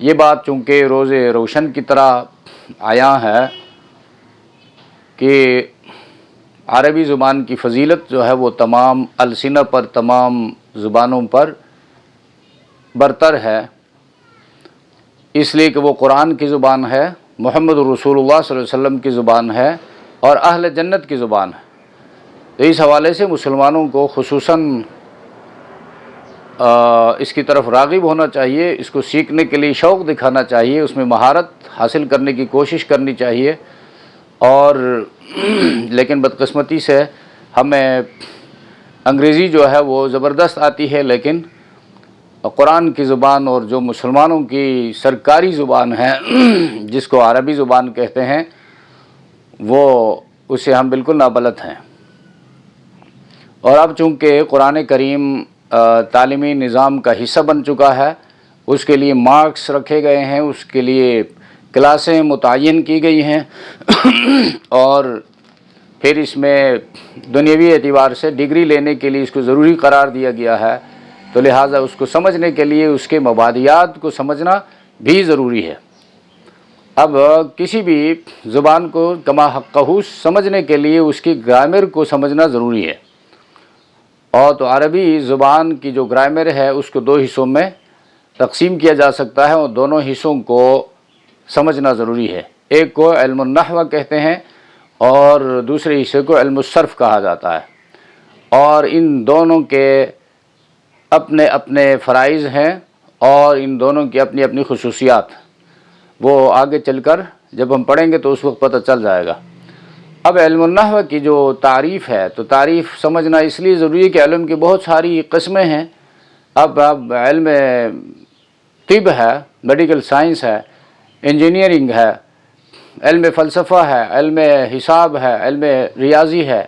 یہ بات چونکہ روز روشن کی طرح عیاں ہے کہ عربی زبان کی فضیلت جو ہے وہ تمام السنہ پر، تمام زبانوں پر برتر ہے، اس لیے کہ وہ قرآن کی زبان ہے، محمد رسول اللہ صلی اللہ علیہ وسلم کی زبان ہے اور اہل جنت کی زبان ہے۔ تو اس حوالے سے مسلمانوں کو خصوصاً اس کی طرف راغب ہونا چاہیے، اس کو سیکھنے کے لیے شوق دکھانا چاہیے، اس میں مہارت حاصل کرنے کی کوشش کرنی چاہیے۔ اور لیکن بدقسمتی سے ہمیں انگریزی جو ہے وہ زبردست آتی ہے، لیکن قرآن کی زبان اور جو مسلمانوں کی سرکاری زبان ہے جس کو عربی زبان کہتے ہیں، وہ اسے ہم بالکل نابلد ہیں۔ اور اب چونکہ قرآن کریم تعلیمی نظام کا حصہ بن چکا ہے، اس کے لیے مارکس رکھے گئے ہیں، اس کے لیے کلاسیں متعین کی گئی ہیں اور پھر اس میں دنیوی اعتبار سے ڈگری لینے کے لیے اس کو ضروری قرار دیا گیا ہے، تو لہٰذا اس کو سمجھنے کے لیے اس کے مبادیات کو سمجھنا بھی ضروری ہے۔ اب کسی بھی زبان کو کما حقہ سمجھنے کے لیے اس کی گرامر کو سمجھنا ضروری ہے، اور تو عربی زبان کی جو گرامر ہے اس کو دو حصوں میں تقسیم کیا جا سکتا ہے، اور دونوں حصوں کو سمجھنا ضروری ہے۔ ایک کو علم النحو کہتے ہیں اور دوسرے حصے کو علم الصرف کہا جاتا ہے، اور ان دونوں کے اپنے اپنے فرائض ہیں اور ان دونوں کی اپنی اپنی خصوصیات، وہ آگے چل کر جب ہم پڑھیں گے تو اس وقت پتہ چل جائے گا۔ اب علم النحو کی جو تعریف ہے، تو تعریف سمجھنا اس لیے ضروری ہے کہ علم کی بہت ساری قسمیں ہیں۔ اب علم طب ہے، میڈیکل سائنس ہے، انجینئرنگ ہے، علم فلسفہ ہے، علم حساب ہے، علم ریاضی ہے،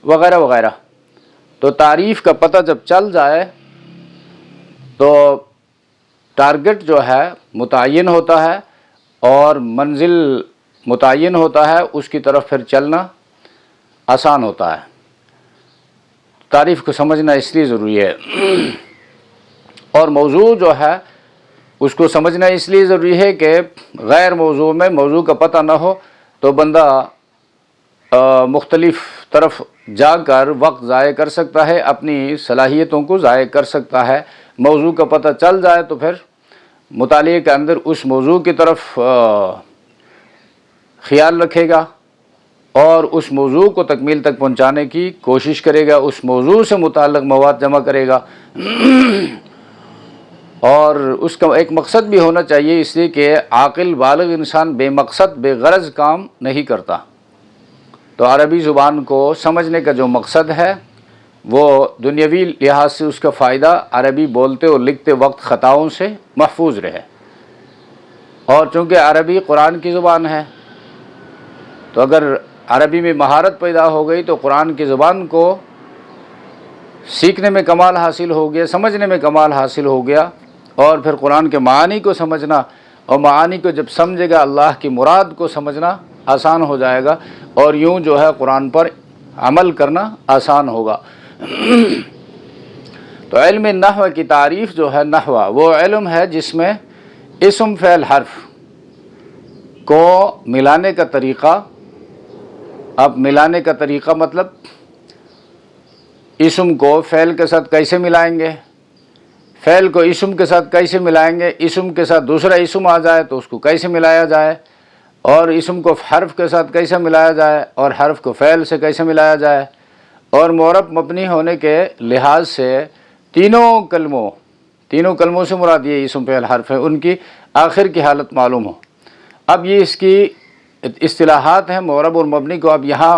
وغیرہ وغیرہ۔ تو تعریف کا پتہ جب چل جائے تو ٹارگٹ جو ہے متعین ہوتا ہے اور منزل متعین ہوتا ہے، اس کی طرف پھر چلنا آسان ہوتا ہے۔ تعریف کو سمجھنا اس لیے ضروری ہے، اور موضوع جو ہے اس کو سمجھنا اس لیے ضروری ہے کہ غیر موضوع میں موضوع کا پتہ نہ ہو تو بندہ مختلف طرف جا کر وقت ضائع کر سکتا ہے، اپنی صلاحیتوں کو ضائع کر سکتا ہے۔ موضوع کا پتہ چل جائے تو پھر مطالعے کے اندر اس موضوع کی طرف خیال رکھے گا اور اس موضوع کو تکمیل تک پہنچانے کی کوشش کرے گا، اس موضوع سے متعلق مواد جمع کرے گا، اور اس کا ایک مقصد بھی ہونا چاہیے، اس لیے کہ عاقل بالغ انسان بے مقصد بے غرض کام نہیں کرتا۔ تو عربی زبان کو سمجھنے کا جو مقصد ہے وہ دنیاوی لحاظ سے اس کا فائدہ عربی بولتے اور لکھتے وقت خطاؤں سے محفوظ رہے، اور چونکہ عربی قرآن کی زبان ہے تو اگر عربی میں مہارت پیدا ہو گئی تو قرآن کی زبان کو سیکھنے میں کمال حاصل ہو گیا، سمجھنے میں کمال حاصل ہو گیا، اور پھر قرآن کے معانی کو سمجھنا، اور معانی کو جب سمجھے گا اللہ کی مراد کو سمجھنا آسان ہو جائے گا، اور یوں جو ہے قرآن پر عمل کرنا آسان ہوگا۔ تو علم نحو کی تعریف جو ہے، نحو وہ علم ہے جس میں اسم فعل حرف کو ملانے کا طریقہ، اب ملانے کا طریقہ مطلب اسم کو فعل کے ساتھ کیسے ملائیں گے، فعل کو اسم کے ساتھ کیسے ملائیں گے، اسم کے ساتھ دوسرا اسم آ جائے تو اس کو کیسے ملایا جائے، اور اسم کو حرف کے ساتھ کیسے ملایا جائے، اور حرف کو فعل سے کیسے ملایا جائے، اور معرب مبنی ہونے کے لحاظ سے تینوں کلموں سے مراد یہ اسم فعل حرف ہے، ان کی آخر کی حالت معلوم ہو۔ اب یہ اس کی اصطلاحات ہیں، معرب اور مبنی کو اب یہاں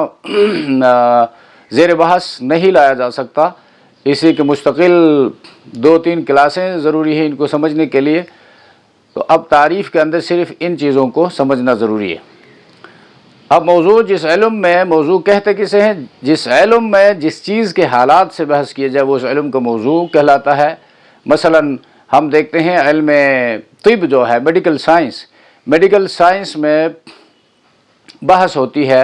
زیر بحث نہیں لایا جا سکتا، اسی کہ مستقل 2-3 کلاسیں ضروری ہیں ان کو سمجھنے کے لیے۔ تو اب تعریف کے اندر صرف ان چیزوں کو سمجھنا ضروری ہے۔ اب موضوع، جس علم میں موضوع کہتے کسے ہیں، جس علم میں جس چیز کے حالات سے بحث کیا جائے وہ اس علم کا موضوع کہلاتا ہے۔ مثلا ہم دیکھتے ہیں علم طب جو ہے، میڈیکل سائنس میں بحث ہوتی ہے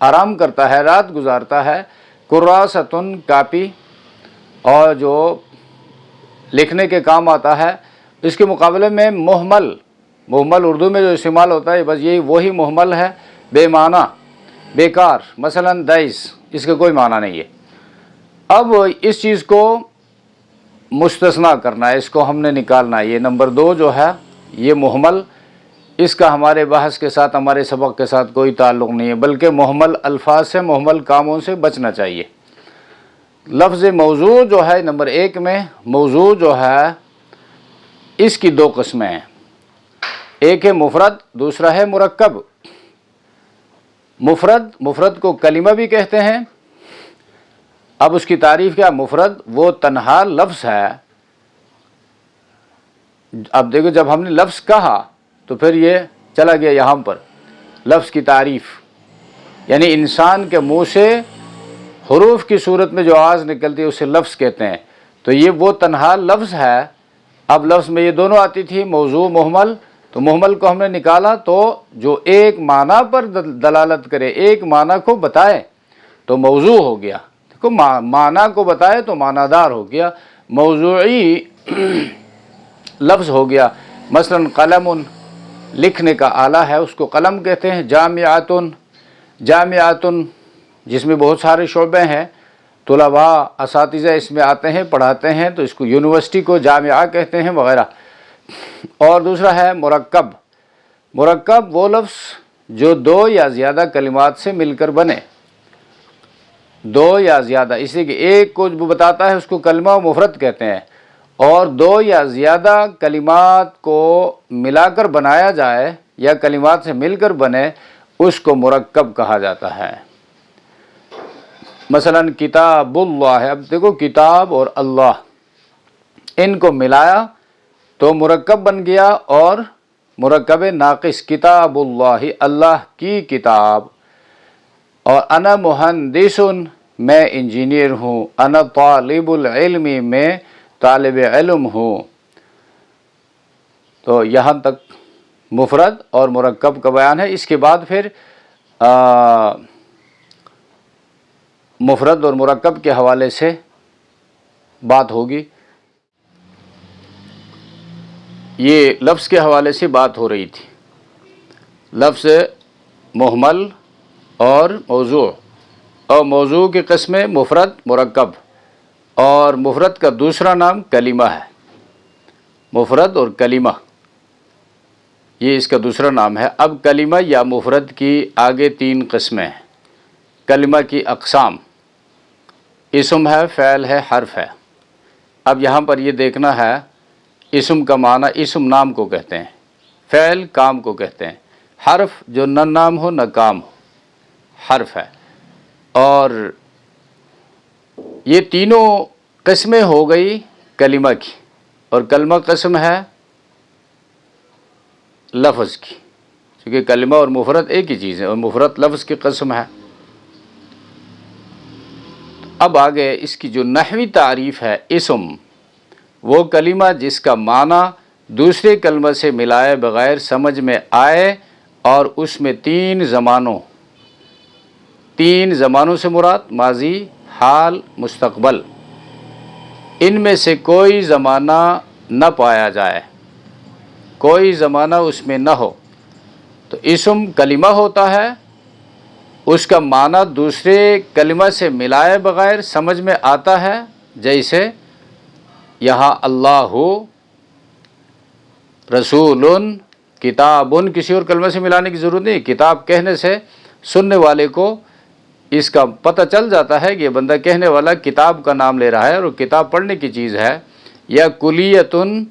آرام کرتا ہے، رات گزارتا ہے، کراستن کاپی اور جو لکھنے کے کام آتا ہے، اس کے مقابلے میں مہمل اردو میں جو استعمال ہوتا ہے بس یہی وہی مہمل ہے، بے معنی، بیکار، مثلا دائس، اس کا کوئی معنی نہیں ہے۔ اب اس چیز کو مستثنا کرنا ہے، اس کو ہم نے نکالنا ہے۔ یہ نمبر 2 جو ہے یہ مہمل، اس کا ہمارے بحث کے ساتھ، ہمارے سبق کے ساتھ کوئی تعلق نہیں ہے، بلکہ مہمل الفاظ سے، مہمل کاموں سے بچنا چاہیے۔ لفظ موضوع جو ہے نمبر 1 میں، موضوع جو ہے اس کی 2 قسمیں ہیں، ایک ہے مفرد، دوسرا ہے مرکب۔ مفرد کو کلمہ بھی کہتے ہیں۔ اب اس کی تعریف کیا؟ مفرد وہ تنہا لفظ ہے۔ اب دیکھو، جب ہم نے لفظ کہا تو پھر یہ چلا گیا یہاں پر لفظ کی تعریف، یعنی انسان کے منہ سے حروف کی صورت میں جو آواز نکلتی ہے اسے لفظ کہتے ہیں۔ تو یہ وہ تنہا لفظ ہے۔ اب لفظ میں یہ دونوں آتی تھی، موضوع، مہمل، تو مہمل کو ہم نے نکالا تو جو ایک معنی پر دلالت کرے، ایک معنی کو بتائے تو موضوع ہو گیا۔ دیکھو، معنی کو بتائے تو معنی دار ہو گیا، موضوعی لفظ ہو گیا۔ مثلا قلم، لکھنے کا آلہ ہے، اس کو قلم کہتے ہیں۔ جامعاتن جس میں بہت سارے شعبے ہیں، طلباء، اساتذہ اس میں آتے ہیں، پڑھاتے ہیں، تو اس کو یونیورسٹی کو جامعہ کہتے ہیں وغیرہ۔ اور دوسرا ہے مرکب وہ لفظ جو 2 یا زیادہ کلمات سے مل کر بنے، 2 یا زیادہ، اس لیے کہ ایک کو جو بتاتا ہے اس کو کلمہ و مفرد کہتے ہیں، اور 2 یا زیادہ کلمات کو ملا کر بنایا جائے یا کلمات سے مل کر بنے، اس کو مرکب کہا جاتا ہے۔ مثلا کتاب اللہ، اب دیکھو کتاب اور اللہ، ان کو ملایا تو مرکب بن گیا، اور مرکب ناقص کتاب اللہ، اللہ کی کتاب۔ اور انا مہندس، میں انجینئر ہوں، انا طالب العلم، میں طالب علم ہوں۔ تو یہاں تک مفرد اور مرکب کا بیان ہے۔ اس کے بعد پھر مفرد اور مرکب کے حوالے سے بات ہوگی۔ یہ لفظ کے حوالے سے بات ہو رہی تھی، لفظ مہمل اور موضوع، اور موضوع کی قسمیں مفرد، مرکب، اور مفرد کا دوسرا نام کلمہ ہے۔ مفرد اور کلمہ، یہ اس کا دوسرا نام ہے۔ اب کلمہ یا مفرد کی آگے 3 قسمیں ہیں۔ کلمہ کی اقسام، اسم ہے، فعل ہے، حرف ہے۔ اب یہاں پر یہ دیکھنا ہے، اسم کا معنی، اسم نام کو کہتے ہیں، فعل کام کو کہتے ہیں، حرف جو نہ نام ہو نہ کام ہو، حرف ہے۔ اور یہ تینوں قسمیں ہو گئی کلمہ کی، اور کلمہ قسم ہے لفظ کی، کیونکہ کلمہ اور مفرد ایک ہی چیز ہے، اور مفرد لفظ کی قسم ہے۔ اب آگے اس کی جو نحوی تعریف ہے، اسم وہ کلمہ جس کا معنی دوسرے کلمہ سے ملائے بغیر سمجھ میں آئے، اور اس میں 3 زمانوں سے مراد ماضی، حال، مستقبل، ان میں سے کوئی زمانہ نہ پایا جائے، کوئی زمانہ اس میں نہ ہو، تو اسم کلمہ ہوتا ہے۔ اس کا معنی دوسرے کلمہ سے ملائے بغیر سمجھ میں آتا ہے، جیسے یہاں اللہ، رسول، کتاب، کسی اور کلمہ سے ملانے کی ضرورت نہیں۔ کتاب کہنے سے سننے والے کو اس کا پتہ چل جاتا ہے کہ یہ بندہ کہنے والا کتاب کا نام لے رہا ہے، اور کتاب پڑھنے کی چیز ہے۔ یا کلیتن،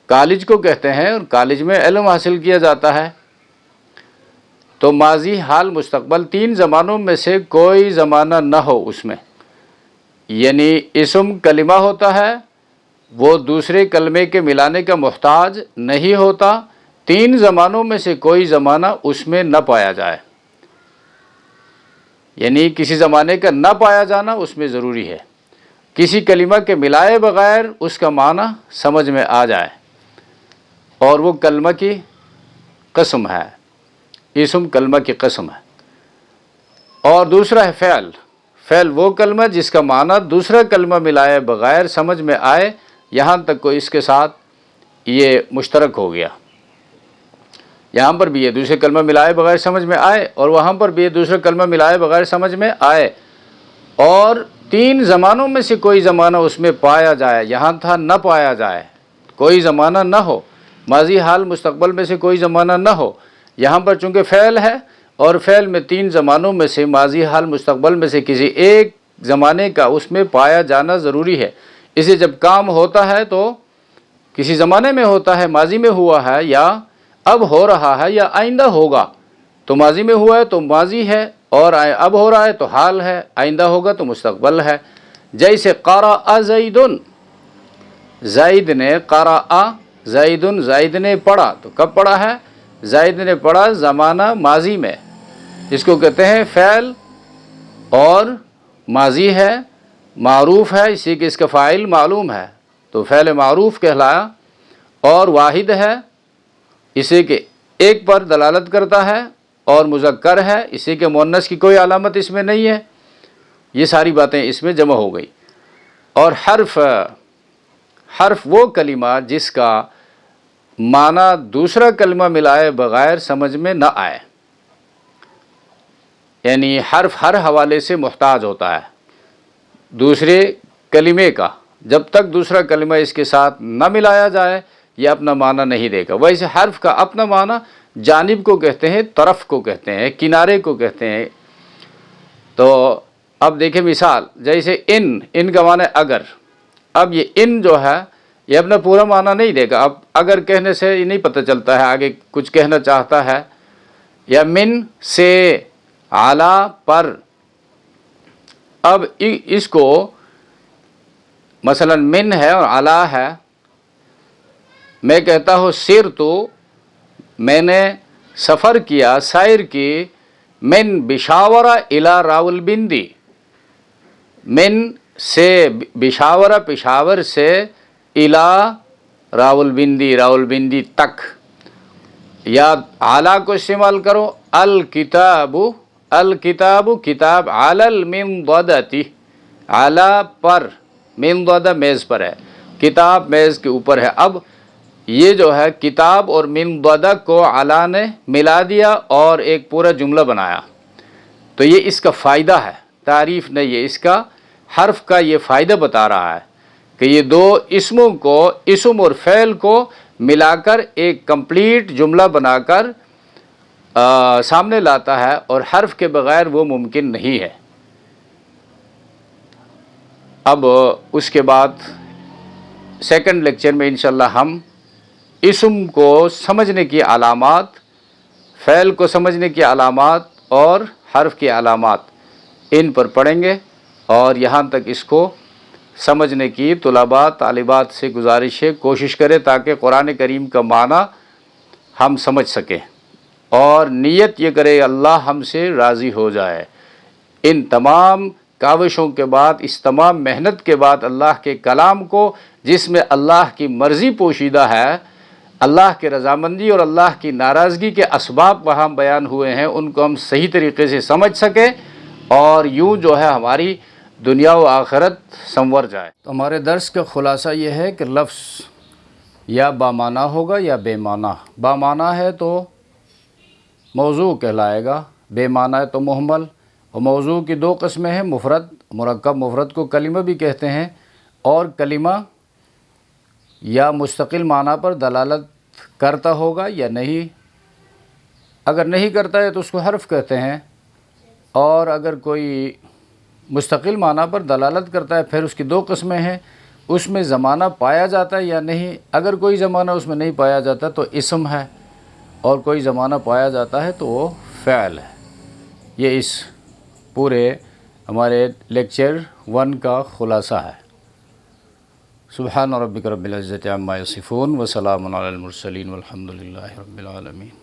کالج کو کہتے ہیں، اور کالج میں علم حاصل کیا جاتا ہے۔ تو ماضی، حال، مستقبل، 3 زمانوں میں سے کوئی زمانہ نہ ہو اس میں، یعنی اسم کلمہ ہوتا ہے، وہ دوسرے کلمے کے ملانے کا محتاج نہیں ہوتا، 3 زمانوں میں سے کوئی زمانہ اس میں نہ پایا جائے، یعنی کسی زمانے کا نہ پایا جانا اس میں ضروری ہے، کسی کلمہ کے ملائے بغیر اس کا معنی سمجھ میں آ جائے، اور وہ کلمہ کی قسم ہے، اسم کلمہ کی قسم ہے۔ اور دوسرا ہے فعل. فعل وہ کلمہ جس کا معنی دوسرا کلمہ ملائے بغیر سمجھ میں آئے، یہاں تک کوئی اس کے ساتھ یہ مشترک ہو گیا. یہاں پر بھی یہ دوسرے کلمہ ملائے بغیر سمجھ میں آئے، اور وہاں پر بھی یہ دوسرا کلمہ ملائے بغیر سمجھ میں آئے، اور تین زمانوں میں سے کوئی زمانہ اس میں پایا جائے. یہاں تھا نہ پایا جائے، کوئی زمانہ نہ ہو، ماضی حال مستقبل میں سے کوئی زمانہ نہ ہو. یہاں پر چونکہ فعل ہے، اور فعل میں تین زمانوں میں سے ماضی حال مستقبل میں سے کسی ایک زمانے کا اس میں پایا جانا ضروری ہے. اسے جب کام ہوتا ہے تو کسی زمانے میں ہوتا ہے، ماضی میں ہوا ہے یا اب ہو رہا ہے یا آئندہ ہوگا. تو ماضی میں ہوا ہے تو ماضی ہے، اور اب ہو رہا ہے تو حال ہے، آئندہ ہوگا تو مستقبل ہے. جیسے قرأ زیدن، زید نے قرأ زیدن، زید نے پڑھا. تو کب پڑھا ہے؟ زید نے پڑھا زمانہ ماضی میں. اس کو کہتے ہیں فعل، اور ماضی ہے، معروف ہے، اسی کے اس کا فاعل معلوم ہے تو فعل معروف کہلایا. اور واحد ہے، اسی کے ایک پر دلالت کرتا ہے، اور مذکر ہے، اسی کے مؤنث کی کوئی علامت اس میں نہیں ہے. یہ ساری باتیں اس میں جمع ہو گئی. اور حرف وہ کلمہ جس کا معنی دوسرا کلمہ ملائے بغیر سمجھ میں نہ آئے، یعنی حرف ہر حوالے سے محتاج ہوتا ہے دوسرے کلمے کا. جب تک دوسرا کلمہ اس کے ساتھ نہ ملایا جائے یہ اپنا معنی نہیں دے گا. ویسے حرف کا اپنا معنی جانب کو کہتے ہیں، طرف کو کہتے ہیں، کنارے کو کہتے ہیں. تو اب دیکھیں مثال، جیسے ان کا معنی اگر. اب یہ ان جو ہے یہ اپنا پورا معنی نہیں دے گا. اب اگر کہنے سے یہ نہیں پتہ چلتا ہے آگے کچھ کہنا چاہتا ہے. یا من سے، اعلیٰ پر. اب اس کو مثلا من ہے اور اعلیٰ ہے، میں کہتا ہوں سیر تو، میں نے سفر کیا، سیر کی، من بشاورہ الی راولبندی، من سے بشاورہ پشاور سے، الی راولبندی راولبندی تک. یا اعلیٰ کو استعمال کرو، الکتاب، الکتاب کتاب، علی المنضدۃ، اعلیٰ پر، منضدہ میز پر ہے، کتاب میز کے اوپر ہے. اب یہ جو ہے کتاب اور منضدہ کو اعلیٰ نے ملا دیا اور ایک پورا جملہ بنایا. تو یہ اس کا فائدہ ہے، تعریف نہیں ہے، اس کا حرف کا یہ فائدہ بتا رہا ہے کہ یہ دو اسموں کو، اسم اور فعل کو ملا کر ایک کمپلیٹ جملہ بنا کر سامنے لاتا ہے، اور حرف کے بغیر وہ ممکن نہیں ہے. اب اس کے بعد سیکنڈ لیکچر میں انشاءاللہ ہم اسم کو سمجھنے کی علامات، فعل کو سمجھنے کی علامات اور حرف کی علامات ان پر پڑھیں گے. اور یہاں تک اس کو سمجھنے کی طلباء طالبات سے گزارش ہے، کوشش کریں تاکہ قرآن کریم کا معنی ہم سمجھ سکیں، اور نیت یہ کرے اللہ ہم سے راضی ہو جائے. ان تمام کاوشوں کے بعد، اس تمام محنت کے بعد اللہ کے کلام کو جس میں اللہ کی مرضی پوشیدہ ہے، اللہ کے رضامندی اور اللہ کی ناراضگی کے اسباب وہاں بیان ہوئے ہیں، ان کو ہم صحیح طریقے سے سمجھ سکیں، اور یوں جو ہے ہماری دنیا و آخرت سنور جائے. تو ہمارے درس کا خلاصہ یہ ہے کہ لفظ یا بامعنی ہوگا یا بے معنی. بامعنی ہے تو موضوع کہلائے گا، بے معنی ہے تو مہمل. اور موضوع کی دو قسمیں ہیں، مفرد، مرکب. مفرد کو کلمہ بھی کہتے ہیں، اور کلمہ یا مستقل معنی پر دلالت کرتا ہوگا یا نہیں. اگر نہیں کرتا ہے تو اس کو حرف کہتے ہیں، اور اگر کوئی مستقل معنی پر دلالت کرتا ہے پھر اس کی دو قسمیں ہیں، اس میں زمانہ پایا جاتا ہے یا نہیں. اگر کوئی زمانہ اس میں نہیں پایا جاتا تو اسم ہے، اور کوئی زمانہ پایا جاتا ہے تو وہ فعل ہے. یہ اس پورے ہمارے لیکچر 1 کا خلاصہ ہے. سبحان ربک رب العزت عما یصفون وسلام علی المرسلین والحمد للہ رب العالمین.